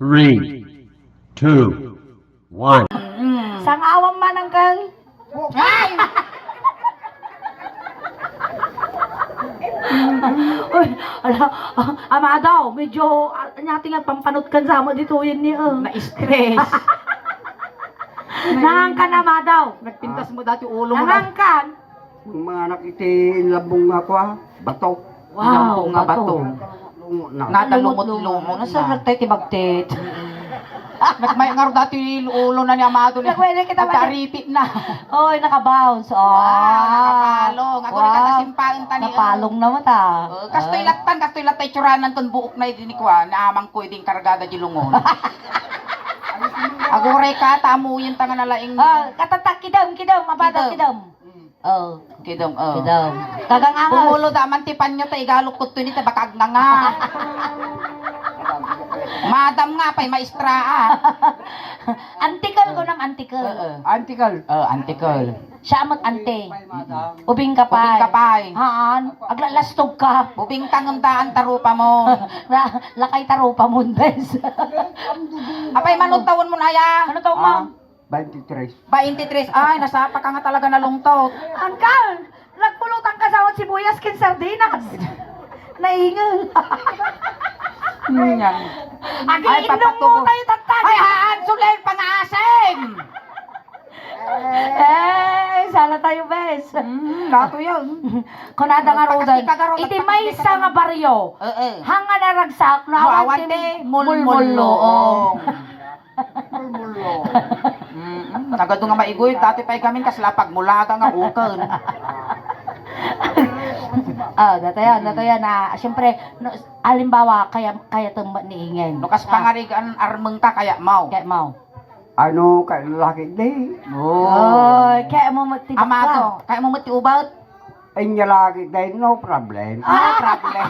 3, 2, 1. Sang awam man ang kang. Ay! Uy, ala, ama daw, medyo nating ang pampanutkan sa mo dito yun niya. Na-stress. Nangangkan ama daw. Nagpintas mo dati ulo mo. Nangangkan. Yung mga anak iti labong nga ko ha, bato. Wow, nga bato. Na. Nasa nagtay tibagtit. May ngaro dati ulo na ni Amado ni. Nagwede kita ba? Nagkaripit na. Oy, nakabounce. Oh. Nakapalong. Ako rin katasimpain tani. Napalong na mata. Kastoy latay tsuranan ton buok na idini ko na amang ko iding kargada di lungon. Agore ka tamuyin tanga nalaing. Katatak kidam, mabada kidam. Oh, Kidom. kidam. Kagang angas. Bumulo da man tipan nyo ta igalok ko to ni ta bakag na nga. Madam nga pa'y maestra Antikal ko ng antikal. Antikal. Antikal. Siya mag-ante. Ubing ka pa. Ubing ka pa'y. Haan, aglalastog ka. Bubing tangandaan tarupa mo. Lakay tarupa mo, bes. Apay manutawon mo na ya. Ano to, ma'am? 23. 23. Ay, nasapa ka nga talaga na lungtot. Angkal, nagpulutan ka sa sibuyas kin sardinas. Naingal. Yan. Agi inom mo tayo tatag. Ay, haan, sulay pang-asim. Sala tayo, bes. Lato yun. Kunada nga rodan. Kagaro, Iti may isa nga baryo. Hanga naragsak na Awante, mulmulo. Nagado nga maigoy, dati pa'y kami kaslapag mula ka nga ukan. Datayan na, siyempre, alimbawa, kaya tumba ni Ingen. Nukas pangarigan armeng ka kaya mau. Kaya mau. Ano, kay lalaki day. Oy, kaya mo matibak Amado, kaya mo matiubat. Ay niya lagi day, no problem. Problem.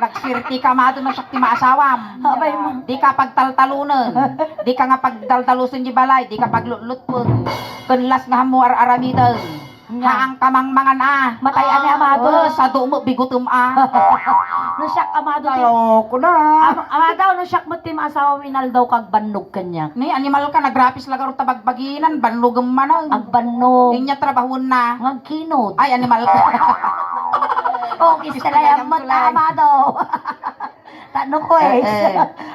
Nagsirti ka mado ng sakti maasawam. Abay mo. Di ka pagtaltalunan. Di ka nga pagdaltalusin di balay. Di ka paglulutpun. Kunlas nga mo aramidan. Haang kamang mga na. Matayan ni Amado. Sa dumo bigutum No siyak Amado. Ko na. Amado, no siyak mo tim asawa minal daw kag bannog kanya. Ni animal ka nagrapis lagaro tabagbaginan. Banlugam man. Agbannog. Inya trabahon na. Ngagkinod. Ay animal ka. Kistalaya mo ta Amado. Tano ko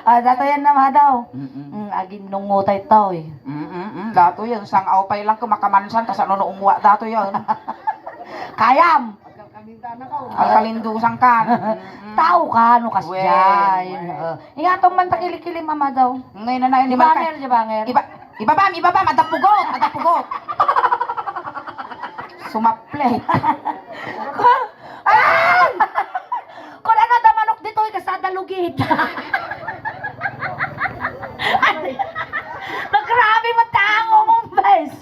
datayan na Amado. Agin nungutay tao eh. Dato yun. Sang awpay lang ko makamansan. Kasi ano umuwa dato yun. Kayam. Alkalindusan ka. Tao ka, no kasjay. Ingatong man takilikilim Amado. Ngayon na animal ka. Dibanger. Ibabam, adapugot. Sumaple. Kung ano da manok dito, kasada lugit. Nagrabe mo tango mong bes.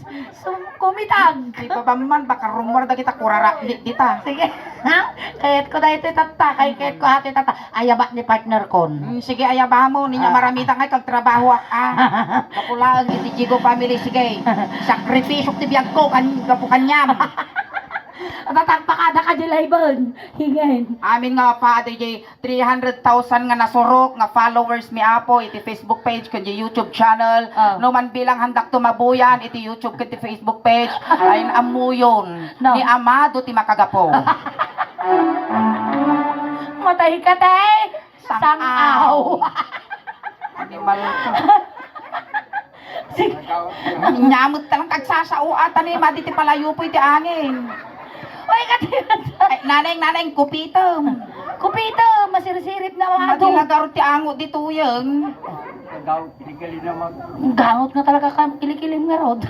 Kumitag. Ibabam man, baka rumor da kita kurara dita. Sige, ha? Kahit ko dahil tata, kahit ko hati tata, ayabat ni partner kon. Sige, ayaba mo. Ninya maramita ngay kag trabaho Kapulaan iti Jigo family. Sige, sakripisyo ti biyag ko. Kapukanyam. Tatagpakada ka di layban. Hingin. Amin nga pa, DJ, 300,000 nga nasurok, nga followers mi Apo, iti Facebook page, kanji YouTube channel. No man bilang handak tumabuyan, iti YouTube kanji Facebook page, ay amuyon. No. Ni Amado ti makagapo. Matay ka, tay. Sangaw. Animal ka. Nyamot talang kagsasauatan ni Madi ti palayo po iti angin. Uy, katilan. Nanay, kupitom. Kupito, masirisirip na mga ito. Matilagaro ti ango dito yun. Gangot nga talaga ka, kilikilim nga rod.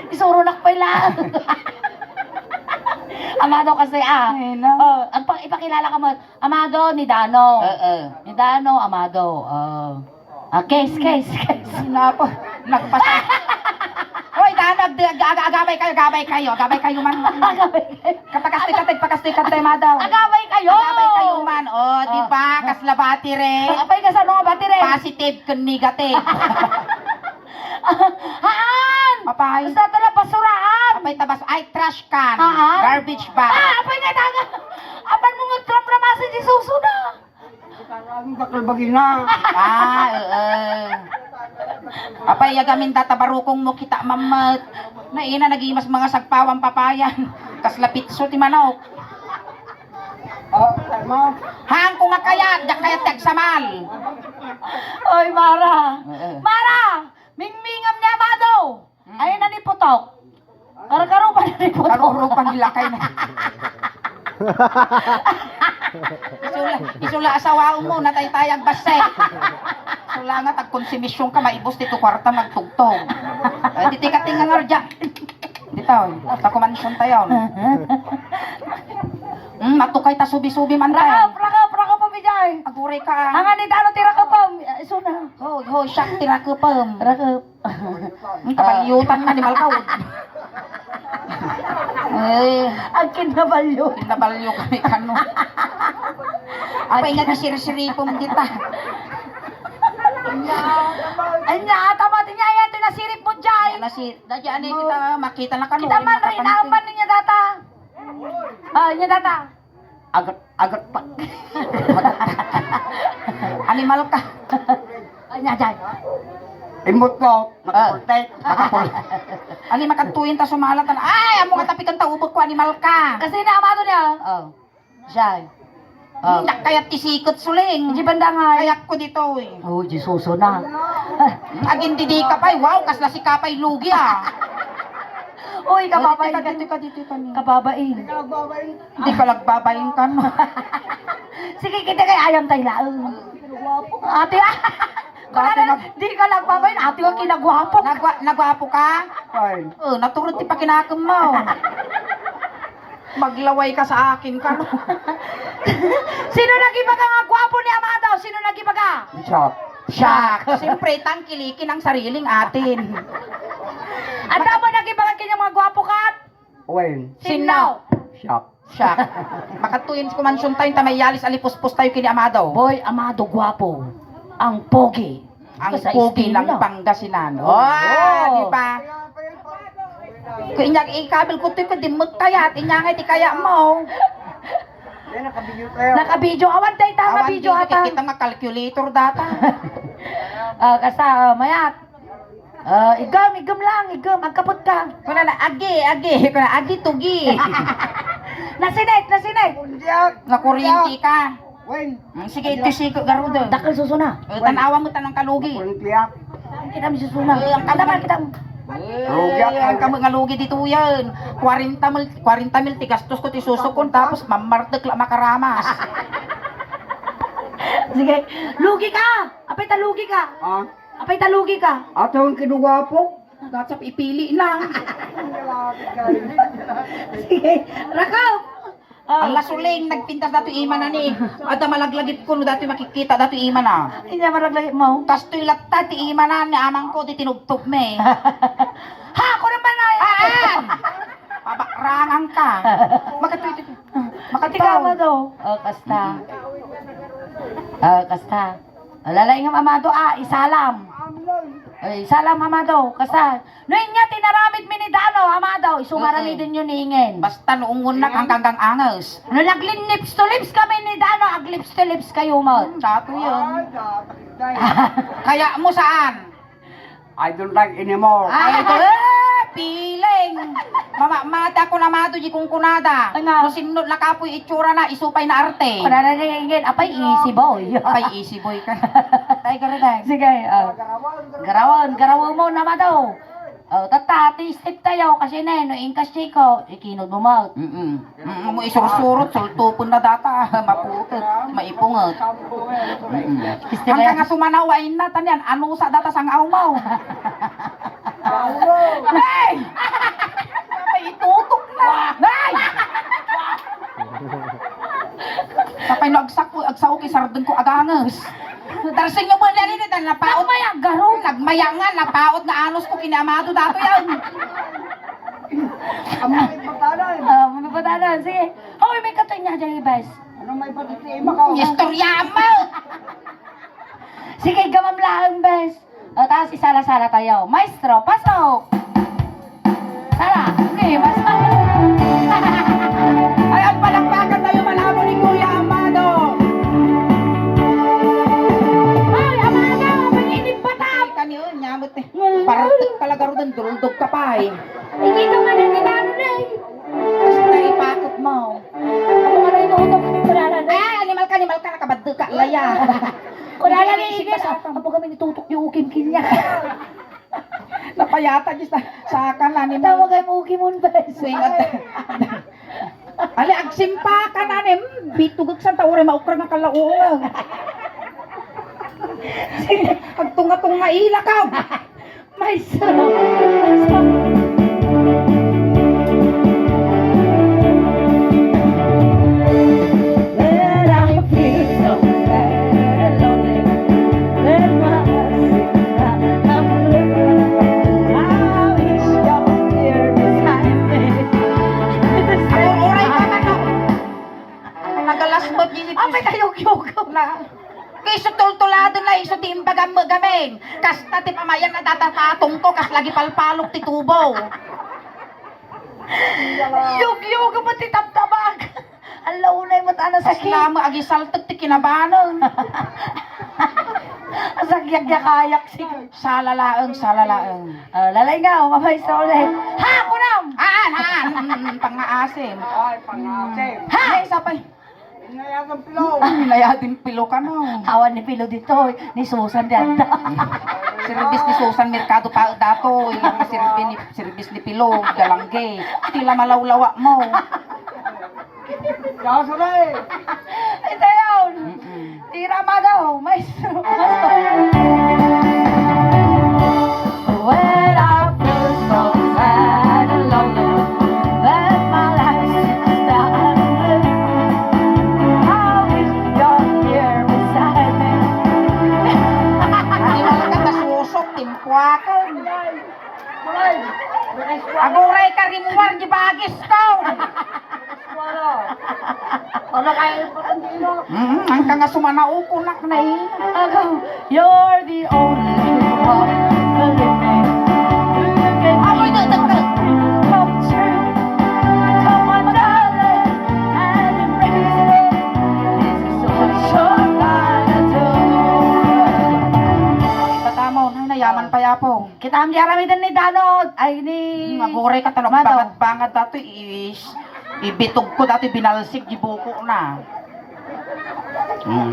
Isuro nakpailan. Amado kasi ang ipakilala ka mo, Amado ni Dano. Ni Dano, Amado. Case. Sinapo, nagpasa. Hoy, Dano, agabay kayo man. Pakastoy katay madaw. Agabay kayo. Agabay kayo man. Di ba? Kaslabati re. Agabay ka sa mga batire. Positive kun negative. Haan! Papay. Sa tala basuraan. Apay tabas ay trash can. Haan? Garbage bag. Apay nga taga. Apan mo nga tram-ramasin si Suso na. Ang bakal bagina. Apay yagamin tatabarukong mo kita mamat. Naina nagimas mga sagpawang papayan. Kaslapitso ti manok. Tama. Hang ko nga kaya, dak kaya tagsamal. Oy, Mara! Mara! Mingmingam niya, Amado! Ayun na ni Putok. Karagaro pa na ni Putok. Karuro pa nila kayo na. Isula asawa mo, nataytayag base. Isula nga, tagkonsumisyon ka, maibos dito kwarta magtugtog. Diti ka tingangar dyan. Dito, takumansyon tayo. Matukay ta subi-subi man tayo. Rakap, pabijay. Aguray ka. Ang anit, ano, tira ka pa. Iso na. Hoy, siyak, tira ka pa. Rakap. Kabalyutan nga ni Malkaw. Ang kinabalyo. Pinabalyo kami kano. Apay nga kisir-siripom kita. Ay nga, tama din niya yan. Tinasirip mo dyan. Dadyan kita makita na kano. Kita man rin, naaman niya data. Niya data. Agat pa. Animal ka. Ay niya dyan. Imot ko. Makaportek. Ani makatuin ta sumalatan. Ay, amo nga tapikan ta ubok ko animal ka. Kasi naamado niya. Siya. Dak kayat tisikot suling. Hindi banda nga. Kayak ko dito eh. Oh, di suso na. Agin didi ka pa. Wow, kasla si kapay lugi ah. Uy, kababain ka. Dito ka ni. Kababain. Hindi ka lagbabayin ka no. Sige, kita kay ayam tayo lang. Ate, di ka nagbabayin. Ate ko kinagwapo. Nagwapo ka? Fine. Naturod ti pakinakam mo. Maglaway ka sa akin ka no. Sino nagibaga nga gwapo ni Amado? Sino nagibaga? Shop. Siya. Siyempre, tangkilikin ang sariling atin. Ang damo nagibaga kanya mga gwapo ka? When. Sino? Shop. Siya. Makatuyin ko mansyon tayo tamayalis alipuspos tayo kini Amado. Boy, Amado gwapo. Ang pogi. Ang Sa pogi estilo ng lang. Pangasinan. Oh. Di ba? Kung inyag ikabil ko ko di magkayat, inyangay di kaya mo. Yan, nakabigyo tayo. Nakabidyo. Awan tayo tama video ata. Kita nga calculator data. Kasa, mayat. Igam lang. Ang kapot ka. Kuna na agi. Kuna agi tugi. Nasinay. Pundiak. Nga kuryente ka. When. Sige, ito sigo garudo. Dakal susuna. Tanawa mo tanong kalugi. Pundiak. Kita mi susuna. Ang kalaman kita. Ang kami nga lugi dito yan. 40 mil tigastos ko ti susukon tapos mamartek la makaramas. Sige, lugi ka. Apay talugi ka. Apay talugi ka. Ato ang kinuwapo. Gatsap ipili lang. Sige, rakaw. Ang lasuling nagpintas dato iman na ni. Ada malaglagit ko no dato makikita dato iman na. Hindi maraglagit mo. Kastoy latta ti iman na ni amang ko di tinugtog me. Ha, ako naman na. Pabakrangan ka. Ikaw mo do. Kasta. Kasta. Lalay nga Amado, isalam. Salam Amado, kasta. Noon niya tinaramid mi ni Dano, Amado, isumarami din yun hingin. Basta noong unak hanggang angas. No naglips to lips kami ni Dano, aglips to lips kayo mo. Dato yun. Kaya mo saan? I don't like anymore. Ay, piling. Mata ko na mato di kung kunada. Ano? No sinunod na kapoy itsura na isupay na arte. Kunananingin, apay easy boy. Apay easy boy ka. Tay ka rin. Sige, garawan mo naman daw. Tata, step tayo kasi no ingkas chiko, ikinod mo mo. Mo isursurot, sultupon na data, maputot, maipungot. Hanggang nga sumanawain na, tanyan, ano sa data sang aumaw. Hey! Ay, itutok na! Hey! Sapay no agsaw ki sardon ko agangas. Darsin nyo mo na rin, napaot. Nagmayang garo. Nagmayangan, napaot na anos ko kinamado dato yan. May patanan, sige. May katay niya dyan, guys. Ano may patitiima ka? Istorya mo! Sige, gamam lang, guys. Tapos isala-sala tayo. Maestro, pasok! Sala, sige, pasok. Ay, ang palakpakan tayo malabo ni Kuya Amado. Nalalingin sa apo kami nitutok yung ukim kinya. Napayata di sa akan na ni Tawag ay mo ukimon ba? Ali agsimpa ka na ni bitugag sa tawre maukra nga kalauong. Pagtunga-tunga ila ka. May sarap. When I feel so sad and lonely, when my heart sings I'm alone, I wish you were here beside me. Oray ka na no. Nagalasbot ni Apay kayog-yog. na. Kay sutultulado na iso ti imbagam gamin. Kasta ti pamayan na datatong ko kas lagi palpalok ti tubo. Yog-yog ba ti tabtabag? Ang launay mo ta na Kas sakit. lamo agi saltek ti kinabanon. Sagyak-yakayak si Salalaeng. lalay nga, mamay sa ulit. Ha, kunam! Pangaasim. Ay, pangasim. Ha! Ay, isa pa. Inayagang pilaw. Nilayatin pilo ka no. Awan ni Pilo dito, ni Susan diyan. Sirbis ni Susan Mercado pa dato. Ilang na sirbis ni Pilo. Dalangge. Tila malawlawa mo. Kasaray. Ito yun! Tira ma daw, maestro. When I feel so sad and lonely, when my life seems down, I wish you're here beside me. Hindi mo ka nasusok. Timpwakan. Kulay. Aguray ka rimuwar di bagis ko. Wala. Ano kayo pagkandino? Ang ka nga sumanauko nak na eh. Ako, you're the only one believing. Amoy dagdag. Come true. Come on, darling, and embrace me. This is what you're gonna do. Patamo, nayaman pa yapo. Kita ang diaramitan ni Danod. Ay, ni... Aguray ka talong Mado. bangat-bangat dato ibitog ko dati binalsig di buko na.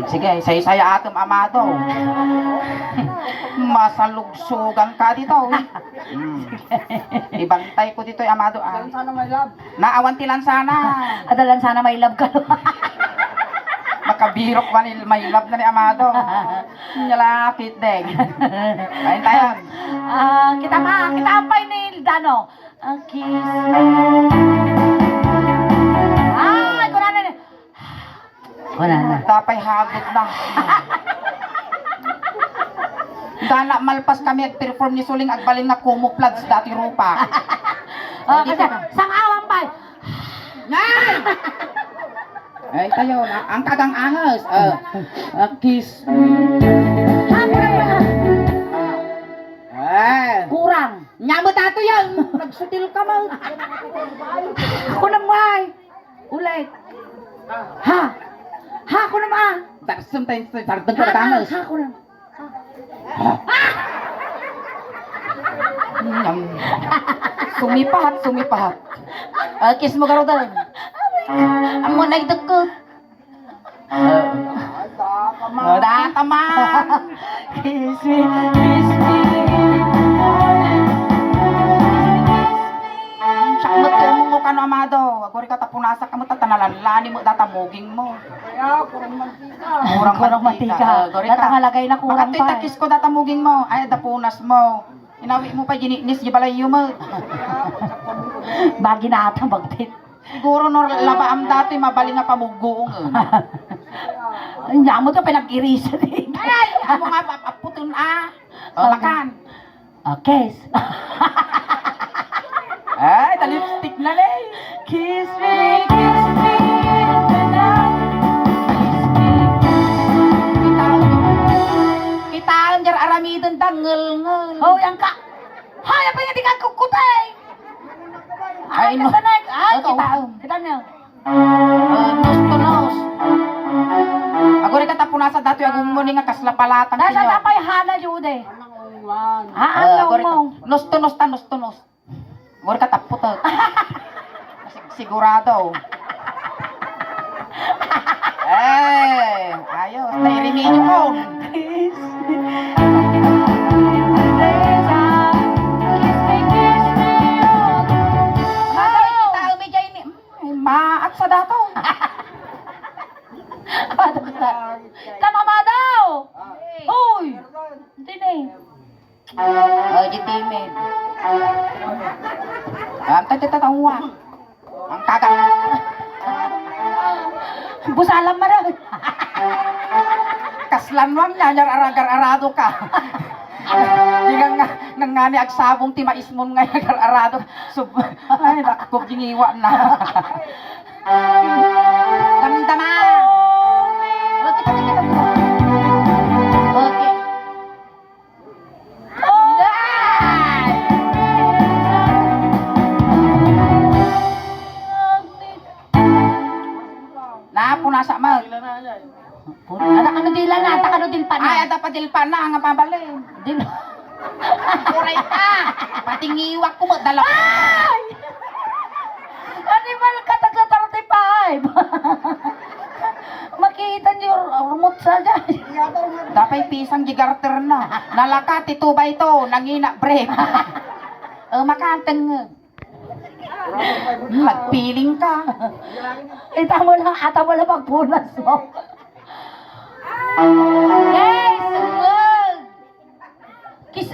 Sige, say-saya atom amado. Masalugsugan ka dito. Ibantay ko dito amado. Saan sana may lab? Naawantilan sana. Adalan sana may love ka. Makabirok man may love na ni amado. Nyalakit deng. Kain tayo. Kita ang pay ni Dano. Ang kiss. Kunana. Tapay hagod na. Dana malpas kami ag-perform ni Suling agbalin nga kumuplods dati rupa. Kasi sang awang pay. Ngay! Ay tayo, ang kagang angas. Kiss. Kurang. Nyamot ato yan. Nagsutil ka mo. Ako naman. Ulit. Ha? Ha ko naman. Darsam tayo sa sardang ka angas. Ha ko naman. Sumipahat. Kiss mo garo doon. Amo na idukot. Dakaman. Kiss me, kiss me. Sakmat ko mo kano amado. Agori ka tapunasa ka mo tatanalanlani mo datamuging mo. Kaya, kurang mantika. Kurang mantika. Datangalagay na kurang Makatoy pa. takis ko datamuging mo. Ay dapunas mo. Inawi mo pa gininis di balayo mo. Bagi na atang bagtit. Siguro no laba am dati mabali nga pamugoong. Nya mo to pinag-irisa din. Ay, amo nga aputun makan. Kiss. Ay, lipstick na lay. Kiss me, kiss me. Kita ang jar aramidon tangel. Oh, yang ka. Hay, apa yang tinggal kukutay? Ay, no. Kasanek. Ay, Kita. Kita niya. Nose to nose. Ako rin katapunasa dati agong mo nga kaslapalatang Nasa sinyo. tapay hana jude. Wan. Ano mo? Nose to nose ta, nose to nose. Ako rin kataputot. Sigurado. Eh, ayos. Nairimidyo ko. Kiss Maat sa dato. Kamama daw! Uy! Hindi na eh. Oh, di timid. Ang tatatawa. Ang kaga. Busalam mo rin. Kaslanwang niya, nyar aragar-arado ka. Di nga nga ni agsabong timaismon nga agar-arado. Ay, nakakog gingiwa na. Damdama! Okay. Napunasa mo. Anak ano dila na, tak ano din pa na. Ay, ada pa dilpa na nga mabalin. Din. Kuray ka! Patingiwak ko mo, dala. Ay! Animal ka taga 35. Makita niyo rumot sa dyan. Dapat pisang gigarter na. Nalaka, tituba ito, nangina break. Makanteng. Magpiling ka. Ita mo lang, ata mo lang magpunas mo. Guys, wag! Kiss,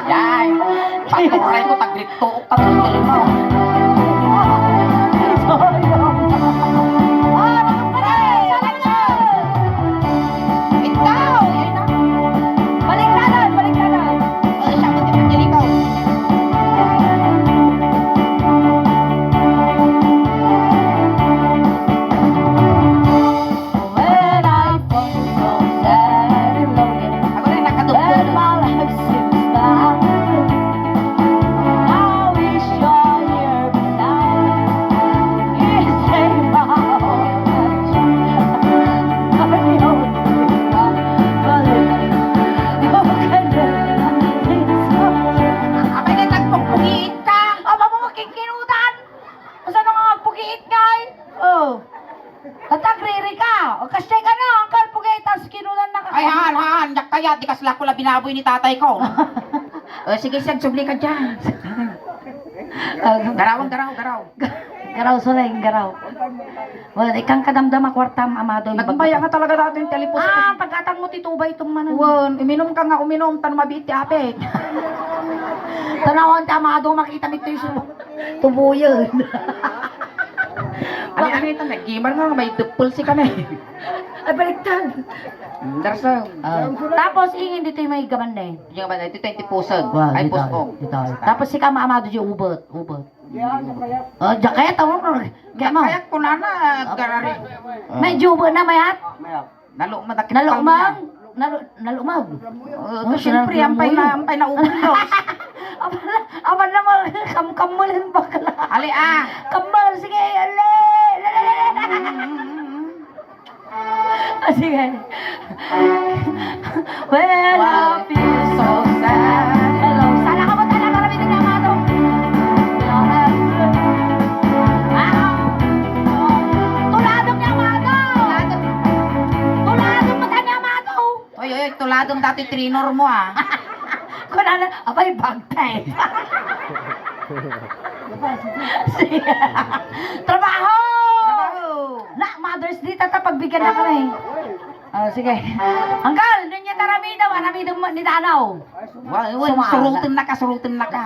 Yan. Paturay ko, tagrito ka tuloy mo. Ikaw! Yan na. Baliktaran, baliktaran. Siya mo din ikaw. When I feel so sad and lonely, Ako rin nakadugtong. when my life seems bad, I wish you're here beside me. You save my whole life. Abay na nagpagpugiit ka. Aba mo makikinutan! Masa na nga magpugiit nga eh? Oh. Tatagriri ka! O kasi ka na, angkal pugitas, kinulan na ka. Ay, han, yak kaya, di kasla ko la binaboy ni tatay ko. Sige, siyag, subli ka dyan. Garaw. Garaw, Soleng, garaw. Well, ikang kadamdama kwartam, amado. Nagbaya nga talaga natin telepos. Pagkatan mo titubay itong manan. Uwan, uminom ka nga, tan mabit ti apet. Tanawan, amado, makita nito yung tubuyan. Ano ito, nag-gamer nga, may dupulsi ka na eh. Ay, baliktad. Darso. Tapos, ingin dito yung may gaman na eh. Yung ba, ito 20 pusag. Ay, pusko. Tapos si Kama Amado yung ubot. Oh, jacket ako mo. Kaya mo. Kaya ko na garari. May jubo na mayat. Nalumag. Nalumag. Siyempre, ampay na ubulos. Aman na mo, kamkamulin bakla. Ali Kamal, sige, ale. Sige. When I feel so sad. Hello. Sana ka ba talaga kami nagkamado? Tuladong niya amado. Tuladong mata niya amado. Oy, tuladong dati trinor mo Kunana, abay bagtay. Sige. Trabaho! Na, Mother's Day, tatapagbigyan na kami. Sige. Anggal, niya taramidaw, aramidaw ni Danaw. Surutin na ka.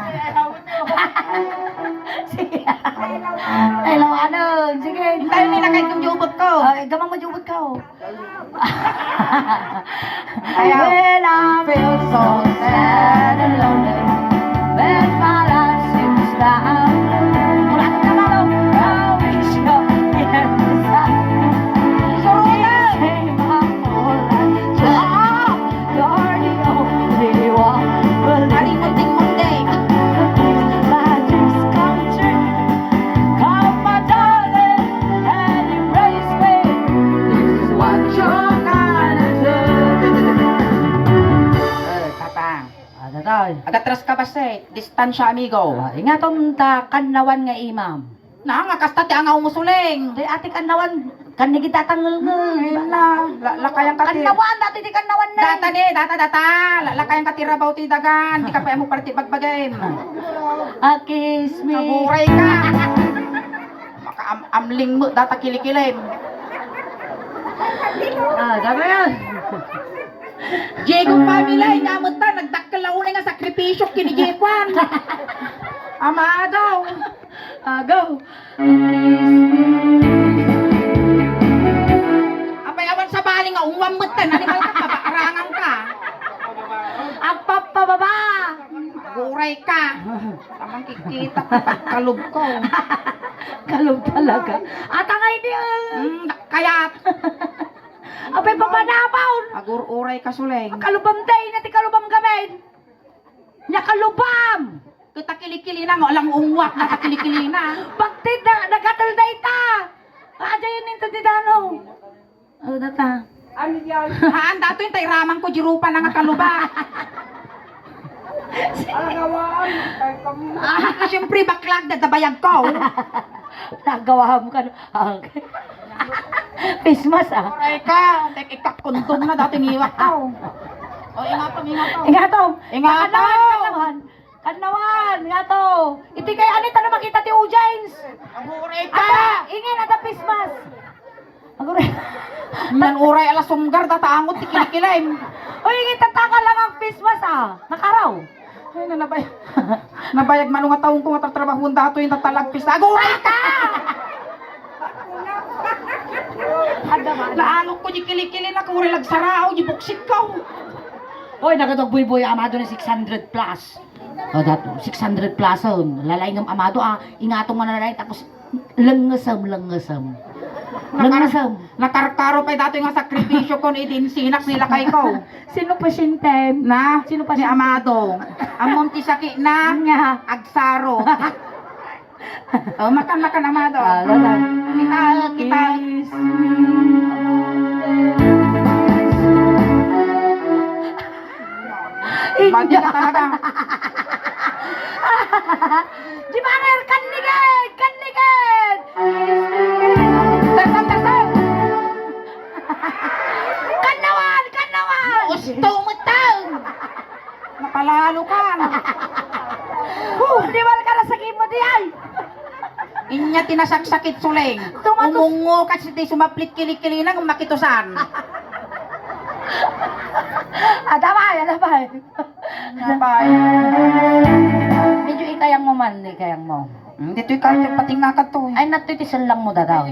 Sige. Hello, ano? Sige. Tayo nila kahit kung jubot ko. Gamang majubot ka, oh. When I feel so sad and lonely, when my life seems down, wala ka na malo, I wish you're here beside me. Save my whole life. You're the only one. Munting-munting. My dreams come true. Come, my darling, and embrace me. This is what you're gonna do. Tatang. Tatay. Agatras ka ba distansya amigo. Ingatom ta kanawan nga imam. Na nga kasta ti ang umusuling. Di ati kanawan Kan kita tanggal Na, lakayang katira. Kanawan dati di kanawan na. Data ni, data. Lakayang katira baw ti dagan. Di ka pa mo parti bagbagay. Kiss me. Naguray ka. Maka amling mo, data kilikilim. Dami yan. Diego Pamilay, ngamot ta, nagdakkel na unay nga sakripisyo kini Jekwan. Ama daw. Go. Apay awan sa baling nga ungwam mo ta, nanimal ka, babaarangan ka. Ang papababa. Guray ka. Tamang kikita ka, kalub ko. Kalog talaga. At ang idea. Kayat. Apay papanabaw. Agur-uray ka suleng. Kalubam day na ti kalubam gamin. Nya kalubam. Kita kilikili na, alang ungwak na kilikili na. Pagtid na nagatal day ta. Aja yun into ti dano. Data. Ano yan? Haan, dato yung tayraman ko, jirupa na nga kaluba. Alagawan. Siyempre, baklag na dabayag ko. Nagawa mo ka. Okay. Christmas Aray ka, ikakundong na dating iwak ko. O, ingatong. Ingatong. Ingatong. Ingato. Iti kay anita na makita ti James. Aguray Ata, ka. ingin ata Christmas. Aguray. Nan uray ala sumgar, dataangot, tikilikilay. Uy, ingin tataka lang ang Christmas Nakaraw. Ay, nabayag man nga taong ko nga tatrabahuan dato yung tatalagpis. Aguray ka! Naanok ko, di kilikili na kung lagsarao, di buksik ko. Hoy, nagatagboy-boy amado na 600 plus. Dato 600 plus lalay ng amado ingatong nga na tapos langasam. Nakarkaro pa dato yung sakripisyo ko ni din sinak nila kay ko. Sino pasyente? Na, Sino pa ni siya? Amado. Amon ti saki na Nga. agsaro. Makan Amado. Lala. Kita. Mati ka talaga. Di banger kaniged. Dasal. Kanawan. Gusto mo tao. Napalalo ka. Di ba ka nasakit mo di ay? Inya tinasaksakit suleng. Tumatos- Umungo kasi di sumaplit kilikili na kung makitusan. Adamay. Napay. Medyo ikayang mo man, ikayang mo. Dito yung karto pati nga ka to. Ay, natitisan lang mo dadaw.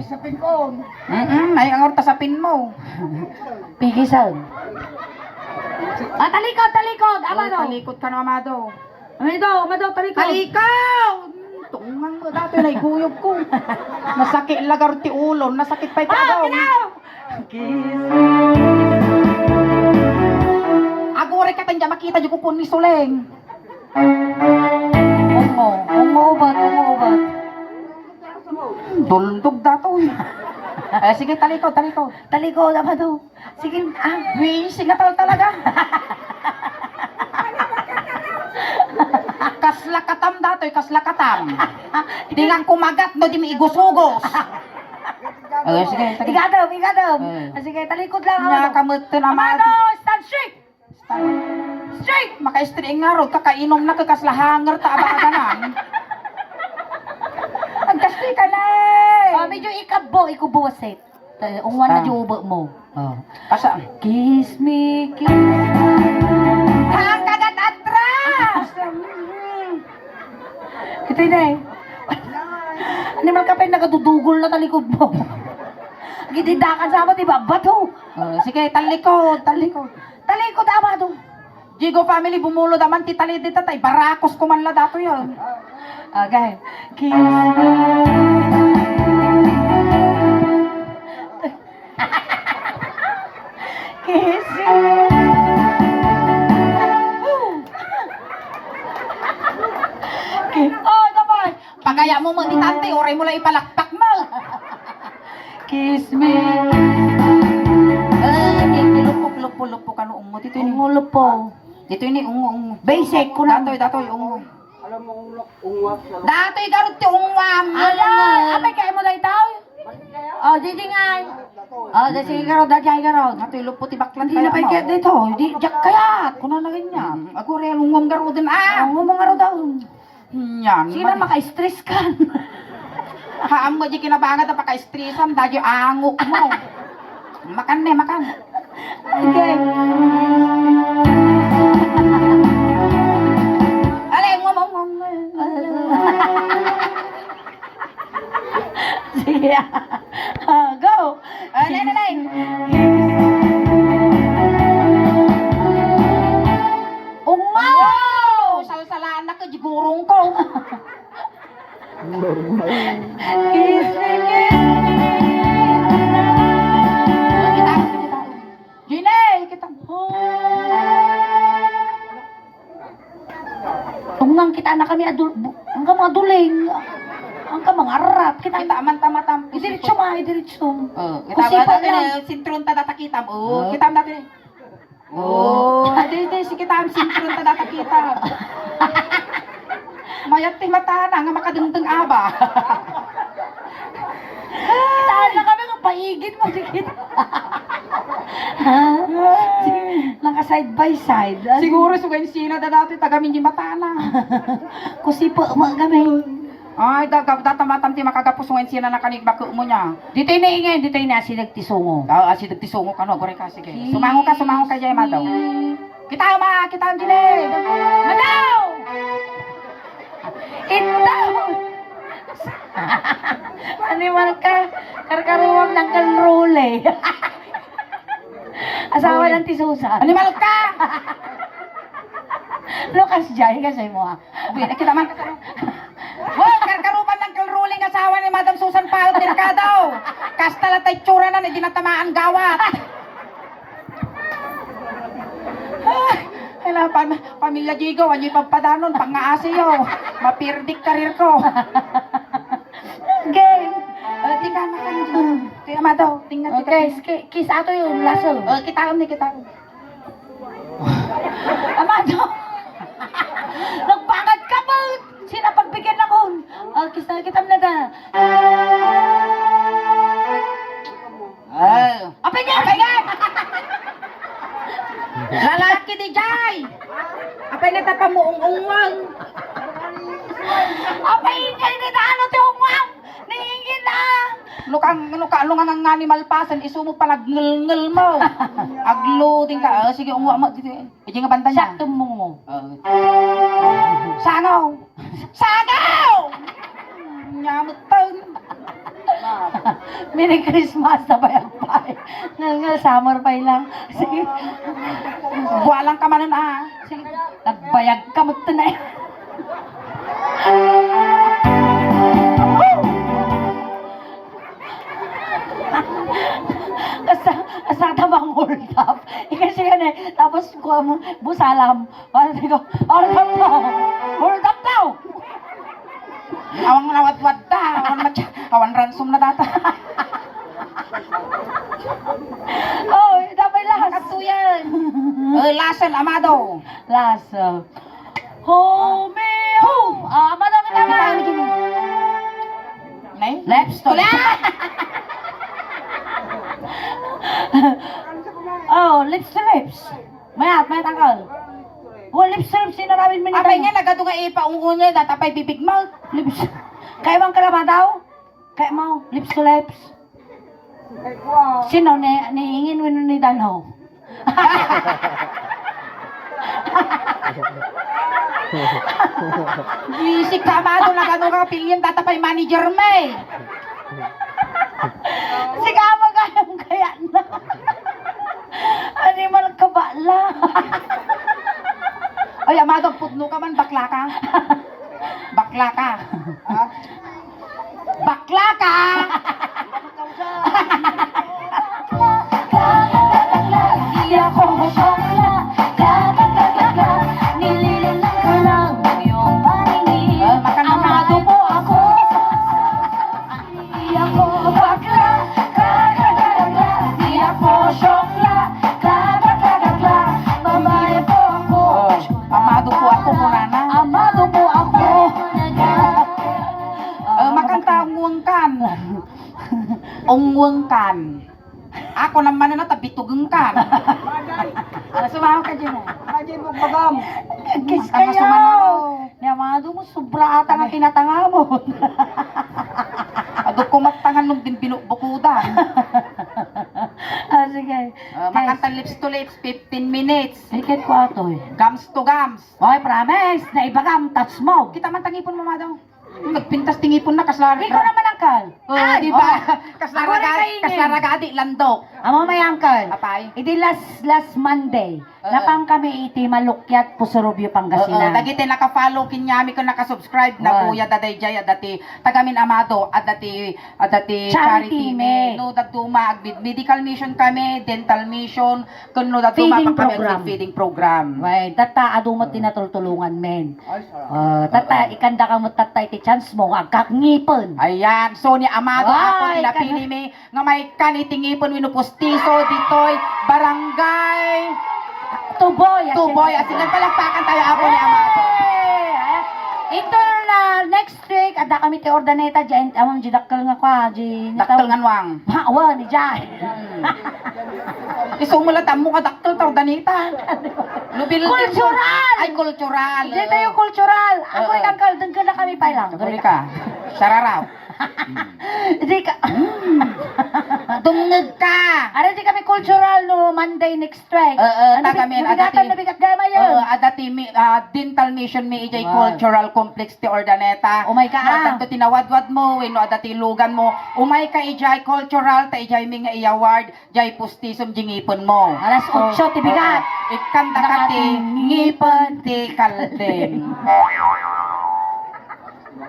Ay, ang orta sapin mo. Pigisan. Talikod. Amado. Talikod ka na, Amado. Amado, talikod. Talikaw! Tungang mo dati na iguyog ko. Nasakit lagar ti ulon, nasakit pa ito daw. Agore ka tanda makita di ko kun ni Suleng. Ungo ubat. Duldog dato. Sige, talikod. Talikod, Amado. Sige, Wisi nga talaga. Kaslakatam datoy, kaslakatam. Di nga kumagat, no di maigusugos. Sige. Igadom. Eh. Sige, talikod lang, Nga Amado. kamot na Amado, stand straight. Straight! Maka-istri nga ro, kakainom na kakaslahanger ta abakanan. Agkasti ka na Medyo ikubo wasit. Ungwan na di ubo mo. Asa? Kiss me. Ang kagat atras! Ito na eh. Ano man ka pa nagadudugol na talikod mo? Gitindakan sa amat, iba bato. Sige, talikod. Talikod, Amado. Jigo family, bumulo naman titali dita tay. Barakos ko man la dato yun. Okay. Kiss me. Kiss me. Tapos. Pagaya mo mo, di tante, oray mo lang ipalakpak mo. Kiss me. Lupo ka noong mo. Dito yun. Umulo po. Dito yun, ungo. Basic ko lang. Datoy, ungo. Alam mo, ungwak sa Datoy, garot ti ungwam. Ala, apay kayo mo lang itaw? Didi nga. sige ka raw, dagay ka raw. Natulog po ti baklan Hindi na pa ikit dito. Hindi, jak kaya. Kung na ganyan. Ako rin lungwam garo din Ang mga raw daw. Yan. Sino maka-stress ka? Haam mo di kinabangat na paka-stressam dahil angok mo. Makan ne, makan. Okay. Alay, ngomong. Sige. Go. Alay. Umaw! Salsalaan na ka, jigurong ko. Kiss me. Kita. Gine, kita. Tungang kita na kami ang ka mga duling. Ang ka mga arap. Kita man tamatam. Idiritso ma, idiritso. Kita Kusipan ba lang. natin sintron tatakitam. Oh, kita natin. Oh, di si kita am sintron tatakitam. Mayat ti mata na nga makadungteng aba. Tahan na kami ng paigid mo. Sige. Naka side by side. Siguro sugayin sina da dati tagamin di mata na. Kusipa mga kami. Ay, datamatam ti makagapos ngayon sina na kanigbako mo niya. Dito na ingay, dito na si nagtisungo. Si dagtisungo ka no, gore ka sige. Sumango ka jay madaw. Kita am dine. Madaw! Itaw! Animal ka, karkaruwang ng kalrole. Asawa ng tisusa. Animal ka! Lukas Jai kasi mo ha. Kita man. Wow, karkarupan ng kalruling asawa ni Madam Susan Paot Mercado. Kastala tay tsura na, hindi natamaan gawat. Kailangan pamilya Jigo, anyo pagpadanon, pang-aasiyo. Mapirdik karir ko. Game. Tingnan na ka nyo. Kaya Madaw, tingnan. Okay, kiss ato yun, laso. Kita ni kita. Amado! Nagpangad ka ba? Sina pagbigyan ako? Kiss na kita na ka. Apay nga! Lalaki di Jai! Apay nga tapamuong-ungwang. Apay nga nita ano ti umwang? Nihingin na! Lungan ang animal pasan, isumo pa nagngel-ngel mo. Agloading ka. Sige, umuha mo. Hindi nga banta niya. Sakto mo. Sangaw! Sangaw! Nyamutan. Merry Christmas na bayang pay. Nga summer pay lang. Sige. Buwalang ka manon Sige. Nagbayag ka mo tunay. Kasata bang hold up? Kasi yan tapos ko mo, busalam. Kasi ko, hold up daw! Hold up daw! Awang nawat-wat ta. Awan ransom na data. Oh, dapat lahat. Katuyan. Lasan, Amado. Last. Home, home! Amado kita na! Nay? Lips to Oh, lips to lips. Mayat angkal. Oh, lips to lips, sinarawin mo Apay nga, nagado nga ipaungunya, datapay bibig mo. Lips. Kaya bang kalabadaw? Kaya mo, lips to lips. Sino niingin mo ni Dano? Isik ka, Amado, nagado ka pilin, datapay manager mo eh. Sige, magayang kaya na. Animal ka ba lang? Ay, Amado, pudno ka man, bakla ka. Bakla ka. Ha? Bakla ka! Di ako masokla, kakakakaka, nililang ka lang iyong paningin. Makan na Amado po ako. Di ako bakla, kakakakaka, di ako sokla, kakakakaka, babae po ako. Amado po ako, Murana. Amado po ako. Makanta ungwang kan. Ungwang kan. Ako naman na tabitugang ka. Sumaw ka dyan. Maday mo bagam. Kiss Ang kayo. sumanaw. Ni Amado mo, sobra ata nga tinatanga mo. Ado ko magtangan nung binubukudan. Sige. Makanta lips to lips, 15 minutes. Ticket ko ato eh. Gums to gums. Hoy, promise, na ibagam, touch mo. Kita man tangipon mo daw. Nagpintas tingipon na kaslar. Ikaw naman, Uncle. Di ba? Kaslaragadi landok. Amo may Uncle. Apay. Iti last Monday, napang kami iti Malukyat, Pusurubyo, Pangasinan. Dagiti naka-follow kinyami ko naka-subscribe na Wow. Buya Daday Jay at dati Tagamin Amado at dati Charity me. no datuma medical mission kami, dental mission, kuno datuma Feeding pa kami program. feeding program. Wait, tata, adumot tinatultulungan men. Tata, ikanda ka mo tata iti chance mo, agkak ngipon. Ayan, so ni Amado ako Ay, tilapili mi nga may kanitingipon winupustiso ditoy barangay Tuboy. Tuboy. Asinan palakpakan tayo ako ni Amado. Ito na next week, ada kami ti Ordaneta dyan, amang jidakkel nga kwa, Daktal nga nwang. Maawa ni Jai. Isumulatan mo ka daktal tar danita. Lubil Cultural! Ay cultural. Dito yung cultural. Ako rin kang kaldeng ka na kami pa lang. Sorry ka. Sararaw. Di ka. Dungag ka. Ara di kami cultural no Monday next week. Tagamin Nabigatan gama yun. adati dental mission mi ijay Wow. cultural complex ti Ordaneta. Umay ka, ah. Tanto tinawadwad mo no adati lugan mo. Umay ka ijay cultural ta ijay mi nga i-award jay pustisom jingipon mo. Alas 8 ti bigat. Ikanta ka ti ngipon ti kaldeng.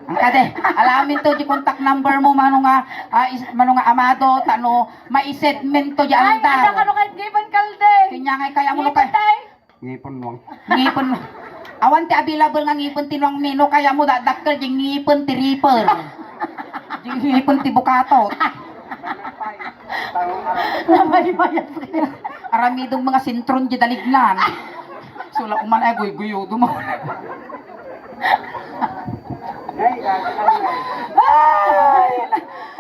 Ang kade, alamin to di contact number mo mano nga Amado tano maisetment to di Ay, anda. ano ka no kay Giban Kalde. Kanya nga kaya mo no kay Ngipon mo. ngipon. Awan ti available nga ngipon tinuang mino kaya mo dadakkel di ngipon ti reaper. Di ngipon ti bukato. Namay-mayat ka. Aramidong mga sintron di daliglan. Sula uman ay guy-guyudo mo. Ay,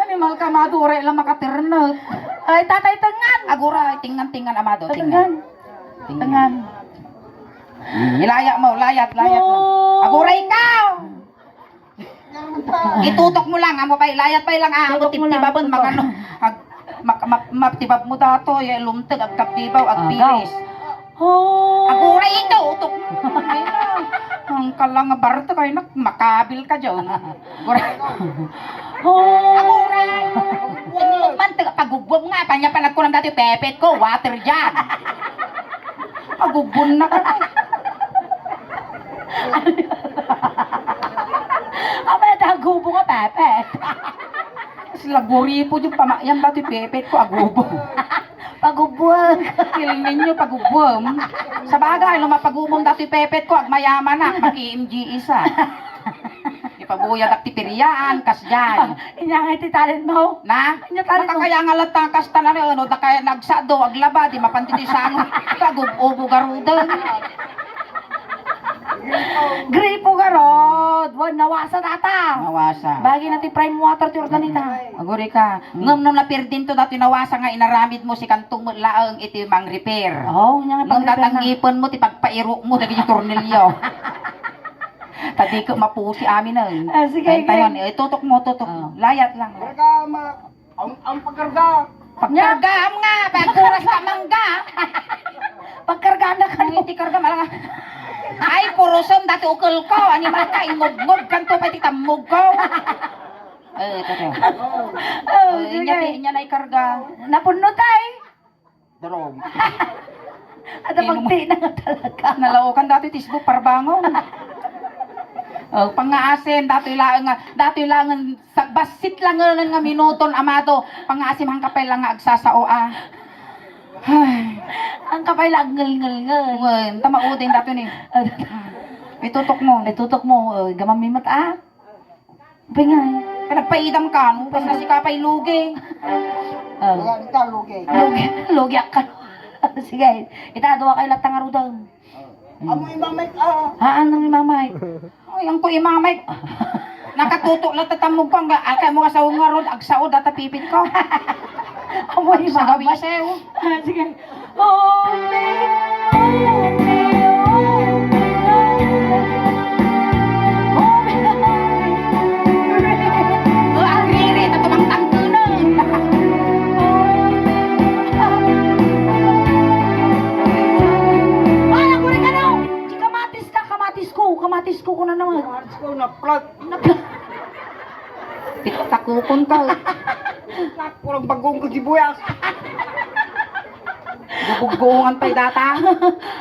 animal ka madure lang makaternot. Ay, tatay tengan. Agura, tingan Amado, Tengan. Tengan. Ilaya mo, layat mo. Agura ikaw! Itutok mo lang, amo pa ilayat pa ilang amo Tutok mo lang, tibabon tutok. makano. Maptibab mo dato, ya lumteg ag kaptibaw ag pilis. Oh. Agura ito, utok mo. Ay na. Ang kalang barto kay nak makabil ka diyan. Agura. Oh. Agura. Man pagugbob nga panya pa nagkulang dati pepet ko, water diyan. Pagubon na ka. Abay, tagubo ka, Pepe. Labori po yung pamayang dati pepet ko, agubo. Pagubuan. Kiling ninyo pagubom. Sa bagay, lumapagumom dati pepet ko, agmayaman na, mag-IMG isa. Ipabuya dati piriyaan, kasyan. Inyangay ti talent mo. Na? Nakakaya nga latang kasta na rin, da kaya nagsado, aglaba, di mapantitisangon, pag-ubo garudan. Gripo ka, Rod. Wag nawasa nata. Nawasa. Bagi natin prime water ti Ordanita. Aguri ka. Ngam nung napirdin to dati nawasa nga inaramid mo si kantong mo laang iti mang repair. Oh, inyangay Nung pag-repair na. datangipon mo, ti pagpairo mo, dagi yung tornilyo. Tadi ko mapusi amin na. Sige, Tayon, sige. tutok mo, tutok mo. Layat lang. Karga ang pagkarga. Pagkargaam nga, pagkuras ka mangga. Pagkargaan na ka. Hindi karga malang. Ay, purusom dati ukol ko. Animal ka, ingog-ngog. Kanto pa titamog ko. Ito. Oh, Inya na ikarga. Napuno tay. Darong. At pagti na nga talaga. Nalaukan dati tisbo parbangon. Pangaasim dati lang sa basit lang nga minuton Amado. Pangaasim hang kapay lang nga agsasao ah. Ay, Ang kapay lang ngel-ngel-ngel. wen, tamaudin dati ni. Itutok mo. Tutok mo, gamamimat ah. Pingay. Nagpaidam ka, no? Basta si kapay lugi. Oh. Ita lugi. Lugyak ka. Sige, itadawa kay latang arudang. Amo imamay Haan nang imamay. Ay, ang ko imamay. Nakatutok lang tatamog ko. Alkay mo nga sa ungarod, agsaod at pipit ko. Amoy Sa babay. gawisew. Sige. Only, Ang riri na tumangtang tunog. Ay, ako rin ano? Si kamatis ka, kamatis ko na naman. Alis ko na plug. Takupon ka. Kurang bagong ko sibuyas. Bubugungan pa'y data.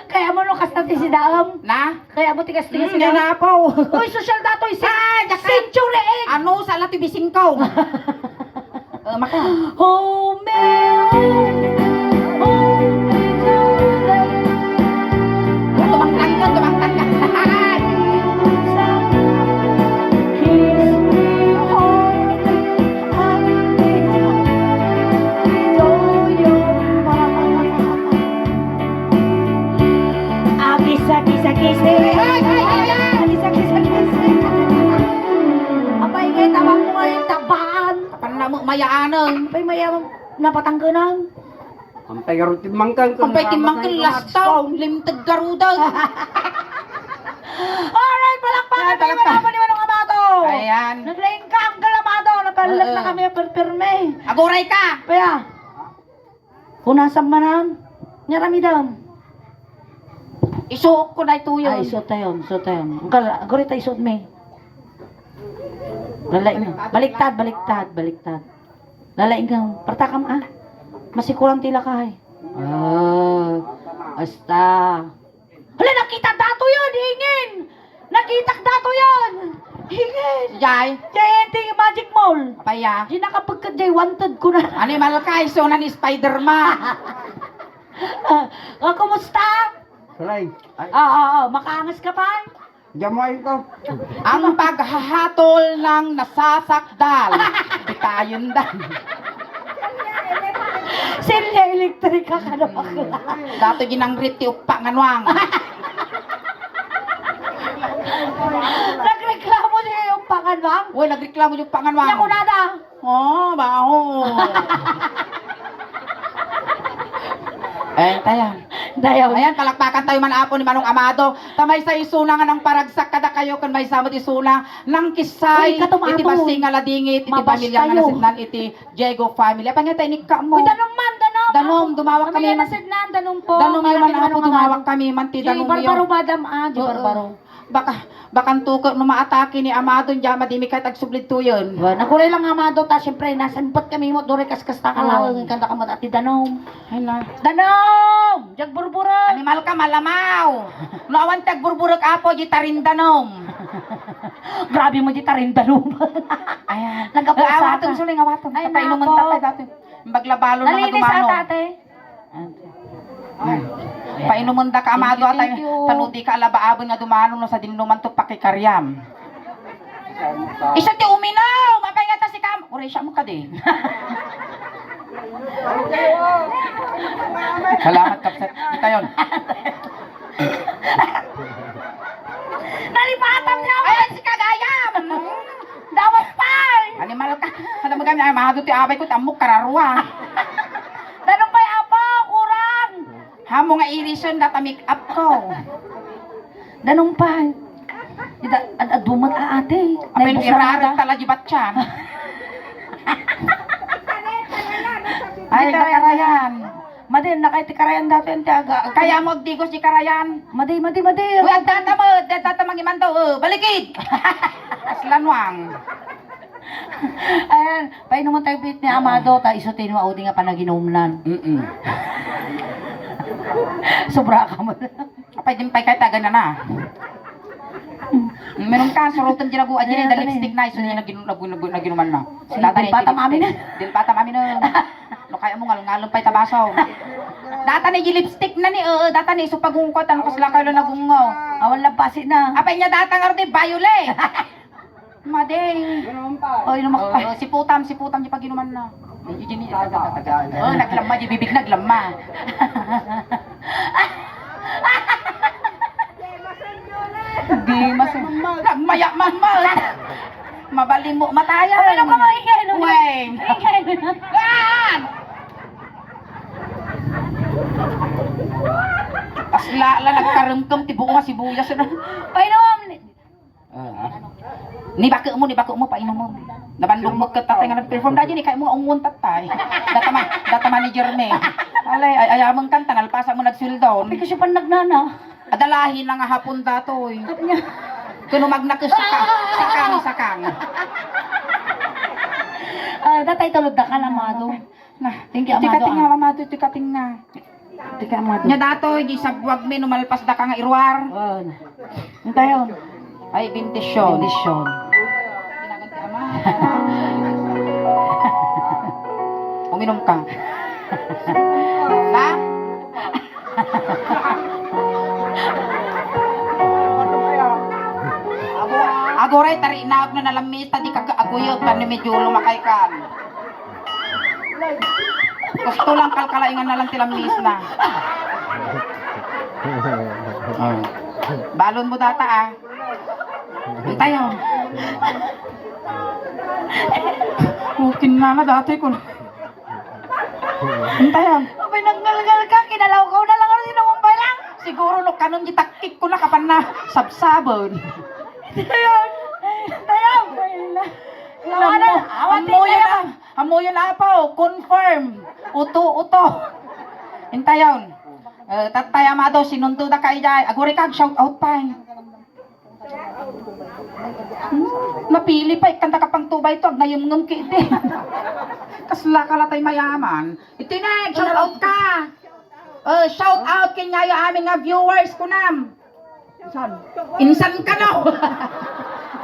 Kaya mo lukas natin si Daam. Na? Kaya mo tigas-tigas si Yan Daam. na po. Uy, social datoy si Century Egg. Ano sa lati bisingkaw? Maka. Home, Tumangtang ka, tumangtang ka. Kapan na mo mayaanan. Apay mayamang napatangganan. Ang pagarutin mangkang ko. Kumpay timang lastaw, limtag garuda. Alright, palakpakan tayo malaman ni Manong Amado. Ayan. Naglaing ka ang galamado. Napalag na Oo. kami perperme. Aguray ka. Kaya, punasan manan. Nyarami daw. Isuok ko na ito yun. Ay, isot tayo, isot tayo. Agori tayo isot me. Lalain mo. Baliktad. Lalain ka. Partakam ah. Masikulang tila ka ay. Basta. Hala, nakita dato yun, hingin. Nakita dato yun. Hingin. Jai. Giant Magic Mall. Apaya. Di nakapagka jay wanted ko na. Animal ka, iso na ni Spider-Man. Kumusta? Salay. Ay, Makaangas ka pa? jamay ko. Ang paghahatol ng nasasakdal. Bitayon dan. Silya elektrika ka na bakla. Dato ginanggrit ti uppa nganwang. Nagreklamo niya yung panganwang. Uy, nagreklamo yung panganwang. Niya ko nada. Oh, baho. Tayan. Dayaw. Ayan, palakpakan tayo man apo ni Manong Amado. Tamay sa isuna nga ng paragsak kada kayo kan may samot isuna ng kisay. Uy, katong iti apo. basing nga ladingit, iti Mabas pamilya nga tayo. nasidnan, iti Diego family. Apa nga tayo nikka mo? Uy, danom man, danom. Danom, dumawak kami man. nasidnan, danom po. Danom yung man Malaki apo, dumawak kami man ti Di danom barbaro yung. badam di Oo. barbaro. Bakan tuko no maatake ni Amado diya madimi kahit agsublid to yun. Nakulay lang Amado ta, siyempre, nasanpot kami mo, dore kas-kas ta kalawang, kanta ka mo, ati danom. Ay na. Danom! Jag burburan! Animal ka malamaw. No awan tag burburok apo di tarindanom. Grabe mo di tarin danom. Ayan. Nagkapusa Awaton ka. suling awaton. Ay, Kapainuman nako. tapay dati. Baglabalo na nga Nalinis dumano. ata, ate. Painuman da ka amado Thank you, atay thank you. tanudi ka alabaabon nga dumano no sa dinuman to pakikaryam. Isa ti uminaw, mapay nga ta si Kam. Uray siya mo ka din. Salamat kapsat. Ito yun. Nalipatan niya! Ayan si Kagayam. Dawas pa! Animal ka. Ano mo kami ay mahado ti abay ko tamok kararwa. Tanong pa apa, kurang! Hamo nga irison data make up ko. Danong pa. Adumat ate. Apay nung irarat tala jibat siya. Ay, kakarayan. Madin, nakaitikaran dati ang tiaga. Kaya mo digos di karayan. Madi. Uy, agdata mangiman daw. Balikid. Aslanwang. Ayan, painuman tayo bit ni Amado, ta isutin mo, audi nga panaginumnan. Sobra ka mo. Apay din pay kay taga na na. Meron ka surutan dyan ako Ayan, adyan da tani. lipstick na iso niya naginuman na. Sige, dilpata mami na. Dilpata mami na. No kaya mo ngalong pay tabasaw. Data ni lipstick na ni data ni iso pagungkot ano ko sila kayo nagungaw. Awan lang pasi na. Apay niya data nga rin violet. Maday. Oy, lumak pa. Si putam di pag inuman na. Yun naglamma di bibig naglamma. Di mas nagmaya mama. Mabali mo mataya. Ano ka mo ingay? Weng. Yan. Kasla la nagkaremkem ti buo nga sibuyas na. Painom. Ni bako mo painom mo. Nabandong mo ka tatay nga nag-perform dahil ni kay mo ungon tatay. Data manager me. Alay ay ayamang kanta nalpasa mo nagsuldaw. Kasi pa nagnana. Adalahin na nga hapon datoy. Kuno magnakus sakang. Datay tulog da ka na, Amado. Na, Thank you, Amado. tikating nga mamado tikating nga. Tika, Amado. Nya datoy di sabwag me numalpas da ka nga irwar. Hintayon. Ay bendisyon. Bendisyon. Uminom ka. Na? Agoray tari inaag na nalamis tadi kagaaguyod kan ni medyo lumakay kan. Gusto lang kalkalaingan na lang tilamis na. Balon mo data ah. Tayo. Mungkin na dati ko. Tayo. Abay, naggalgal ka. Kinalaw ko na lang. Ano sinumpay lang? Siguro lo kanon gitakik ko na kapan na sabsabon. Tayon. Tayon. Lawanan. Awatin tayo. Amoy na apaw. Confirm. Uto. Hintayon. Tatay Amado, sinundo na kay Jai. Aguri kag shout out pa. Napili pa ikanta ka pang tubay to, ngayum-ngum kiti. Kasla ka latay mayaman. Itineg, shout out ka. Shout out kinyayo aming nga viewers ko nam. Insan ka no.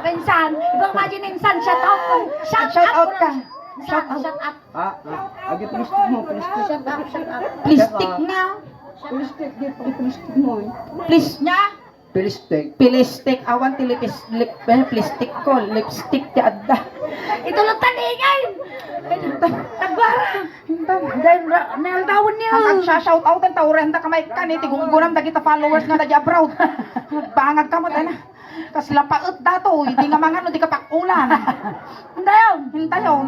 Insan. Ibang imagine insan. Shout out ko. Shout out ka. Shout out. Shout out. Agi plastic mo, plastic. Shout out. Shout out. Plistik nga. Plastic, di pang plastic mo eh. Please nya. Plastic. Pilistik awan ti plistik ko, lipstick ti adda. Ito lang taningay. Nagbara. Dahil naltawon niya. Ang shout out ang tawren da kamay kan iti gunggunam da kita followers nga da abroad. Bangag ka mo na. Kasla paet dato, hindi nga mangano di ka pakulan. Hintayon.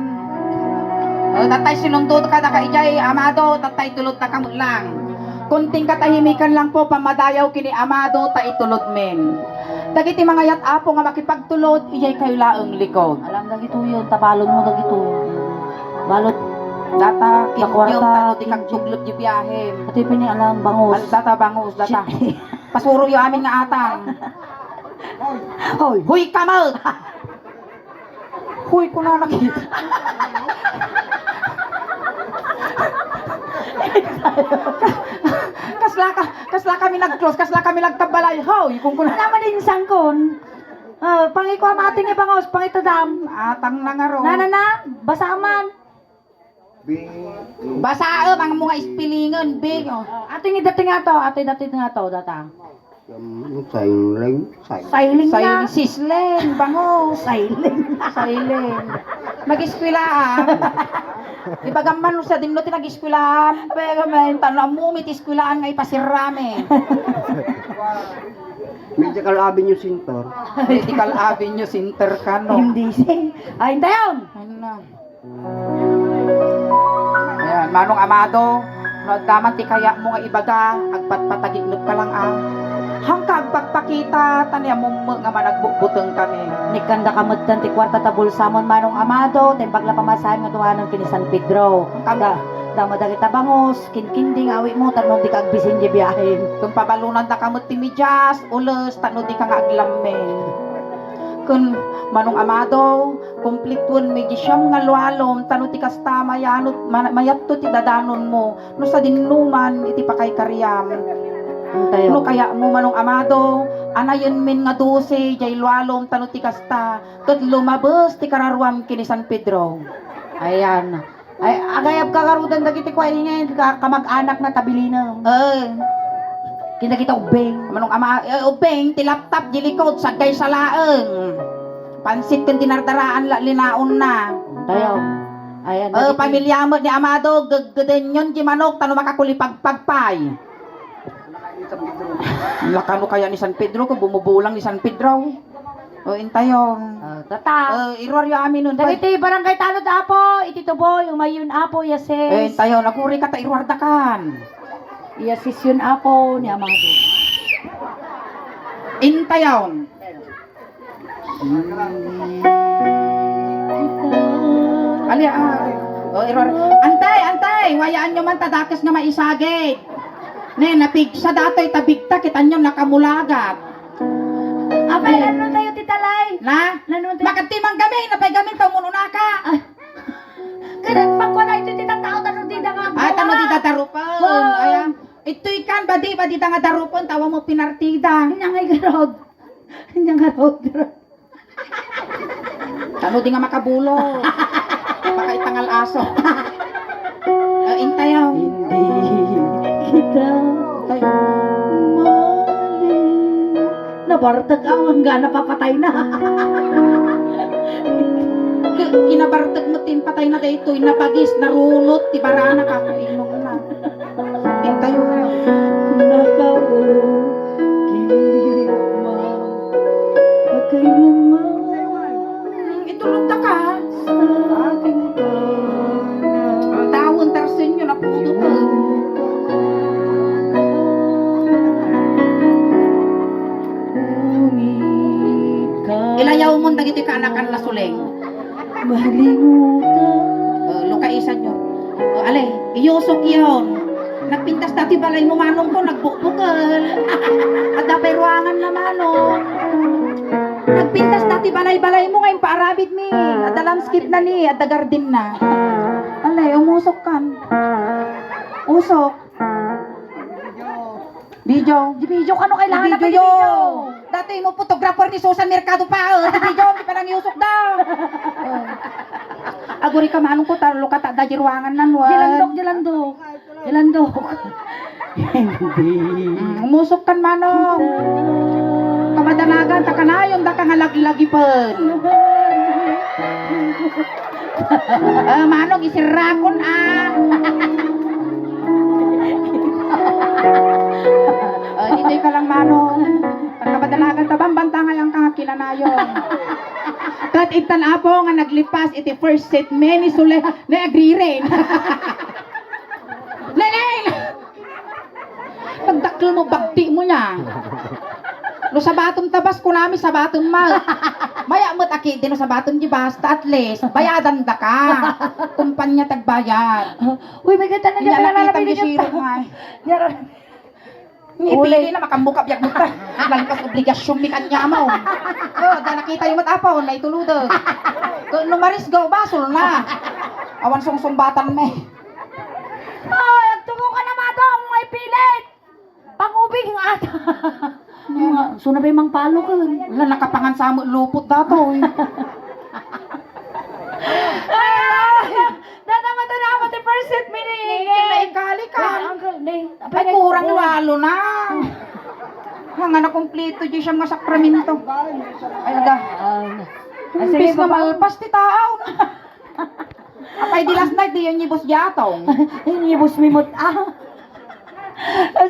Tatay sinundo ka da kay Jay Amado, tatay tulod ta kamot lang. Kunting katahimikan lang po pamadayaw kini Amado ta itulod men. Dagiti mga yat apo nga makipagtulod iyay kayo laeng likod. Alam dagito yun. Tabalon mo dagito. Balot. Data Sa kinyo kwarta, tano di kag juglot di biyahe. Ito yung alam bangus. Data bangus data. Pasuro yo amin nga atang. Hoy. Huy kamot. Huy ko na nakita. kasla kami nag-close, kasla kami nagkabalay. Hoy, kung kuna Naman din sangkon. Pangiko ang ating ibangos. Pangito dam. atang na nga ro. Na. Basaman. Basaem ang mga ispilingon big. Ating idating nga to. Ating dating nga to. Datang. Sailing. Sailing Say na. sislen bango. Sailing. Mag-eskwelahan. Ibagaman sa dinlo ti nag-eskwelahan. Pero men tanong mo mit eskwelahan nga ipasirame. Medical Avenue Center. Medical Avenue Center ka no. Hindi si. Ay, hintayon. Ano? Ayan, Manong Amado, daman ti kaya mo nga ibaga, agpatpatagignot ka lang ah. Hangkag pagpakita, tanya mo nga managbukbuteng kami. Nikanda kamudtan ti kwarta ta bulsamon Manong Amado. Tempag la pamasahe nga tuhanon kini San Pedro. Kanda. Dama dagita bangos. Kinkinding awi mo. Tanong di ka agbisin di biyahin. Kung pabalunan ta kamot ti medyas, ulos, tano di ka nga aglamen. Kung Manong Amado, kumplitun may gisyam nga lualom, tano ti kasta mayat to ti dadanon mo, no sa dinuman, iti pakay karyam. Hintayon. No kaya mo Manong Amado, anayon min nga 12, jay lualom, tano ti kasta, kat lumabas ti kararuam kini San Pedro. Ayan. Ay, agayab ka karudan dagiti kwa ngayon kamag-anak na tabilina. Kita kita ubeng. Manong ubeng, ti laptop, jilikod, sagay sa laeng. Pansit kang dinardaraan linaon na. Tayo. Ayan. Pamilya mo ni Amado, gagden yun, di manok, tano makakulipagpagpay. Lakano kaya ni San Pedro, kung bumubulang ni San Pedro. Intayon. Tata. Irwaryo amin nun. Dagiti barangay Talod Apo, iti tuboy, umayon Apo, yase. Intayon, naguri ka ta irwardakan. Iya sisyon apo ni Amado. Intayaon. Ali, antay, wayaan nyo man tadakas nga maisagit. Ne, napigsa datoy tabigta, kita nyo nakamulagat. Apay, nanon tayo titalay. Na? Nanon tayo. Makatimang gamin, napay gamin tao muna ka. Kanat pa ko na ito titatao, tanong di na nga. Ay, tamo di dadarupon. Wow. Ayan. Ito ikan, badi da nga darupon, tawa mo pinartida. Hindi nga garod. Hindi nga garod. Tano di nga makabulo. Pakaitangal aso. Intayaw. Hindi kita Tayo. mali. Nabartag ang nga napapatay na. Kinabartag mo tin patay na dayto, napagis, narunot, tibarana ka, inom na. Intayo. Itulog ta ka. Ang tawon tarsin yun, naputo ko. Ilayaw mo dagiti ka anakan la suleng. Lukaisan yun. Alay, iyusok yun. Nagpintas dati balay mo manong ko, nagbukbukal. At dapay ruangan na manong. Nagpintas dati balay-balay mo ngayon paarabid mi. At the landscape na ni, at the garden na. Alay, umusok kan. Usok. Video. Video ka no kailangan na Video video. Dati mo photographer ni Susan Mercado pa. Video, di pa lang iusok daw. Aguri ka manong ko, talo ka da ruangan nan. Dilandok. Umusok kan manong. Kamadanagan, takanayon, da ka nga lagi-lagi pa. Manong, isirakon dito'y ka lang manong. Pagkamadanagan, tabang-banta ngayang kakinanayon. Kat itan apo nga naglipas, iti first set, many sule, na agree rin. Neneng! Pagdakil mo, bagti mo niya. No sabaton tabas ko namin sabaton mal. Maya mo't aki din no sabaton di basta at least bayadan da ka. Kumpanya tagbayad. Uy, may ganda na Hindi dyan. na nakita yung siro nga. Ipili na makambuka biyak mo ka. Lalpas obligasyon mi kanya mo. Da nakita yung matapaw na ituludog. Numaris go basol na. Awan sungsumbatan me. Ay, agtungo ka na madong, may pilit. Pangubig ng ata. Suna ba yung mang palo ka? Wala nakapangan sa mo lupot dato. Dadamata na ako ti first set meeting. Ikali ka. Ay kurang lalo na. Hanga na kompleto di siya mga sakramento. Ay aga. Imbis na malpas ti tao. Apay di last night di yun nibos jatong. Inibos mi mot.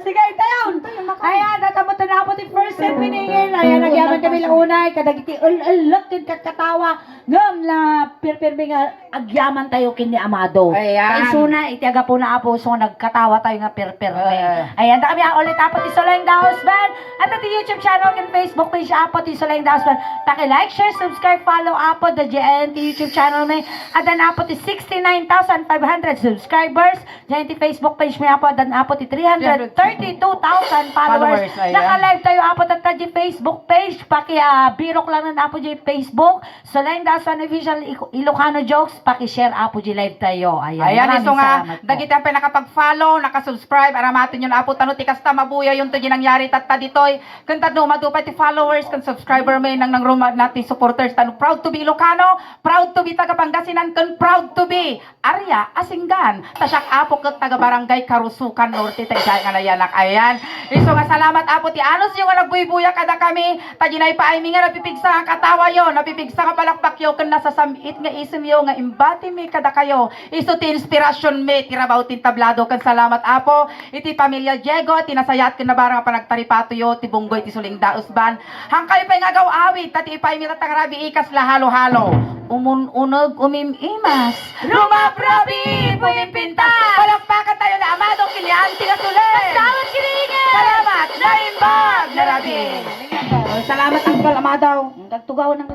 Sige, tayon. Ayan, natamot na ako ti first set meeting. Ayan, nagyaman kami lang unay. Kadagiti ululok din kakatawa. Ngam na pirpirmi nga agyaman tayo kini Amado. Ayan. Suna, itiaga po na apo. So, nagkatawa tayo nga pirpirmi. Ayan, kami ang ulit apo ti Solayng Daos Band. At at YouTube channel and Facebook page apo ti Solayng Daos Band. Paki-like, share, subscribe, follow apo the JNT YouTube channel may. At dan apo ti 69,500 subscribers. JNT Facebook page may apo. Dan apo ti 332,000 followers. Ayan. Naka-live tayo apo at di Facebook page. Birok lang na apo di Facebook. Solayng Daos Band official Ilocano jokes. Paki-share apo di live tayo. Ayan, maraming iso nga, salamat po. dagiti ang pinakapag-follow, nakasubscribe, aramatin yun apo, tano, tikas ta mabuya yung to ginangyari, tatta ditoy, kanta no, madupay ti followers, kan subscriber may nang rumad natin supporters, tano, proud to be Ilocano, proud to be taga-Pangasinan, kan proud to be Arya, Asinggan, tasyak apo kat taga-Barangay Karusukan, Norte, tagsay nga nayanak, ayan, iso nga salamat apo, ti anos yung nga nagbuy-buya kada kami, taginay pa ay nga napipigsa ang katawa yo, napipigsa ka palakpak yo, kan nasa samit nga isim yo, nga imbati mi kada kayo, iso ti inspirasyon me, tirabaw tin tablado, kan salamat apo, iti pamilya Diego, tinasayat kan nabarang panagtaripato yo, ti bunggoy, ti Solayng Daos Band, hangkay pa nga gaw awit, tati ipay mi tatangarabi ikas la halo-halo, unog umimimas, rumaprabi, pumimpinta, palakpakan tayo na Amadong Kilian, tinasulit! Daddy. Salamat, Uncle Amadaw. Nagtugaw ng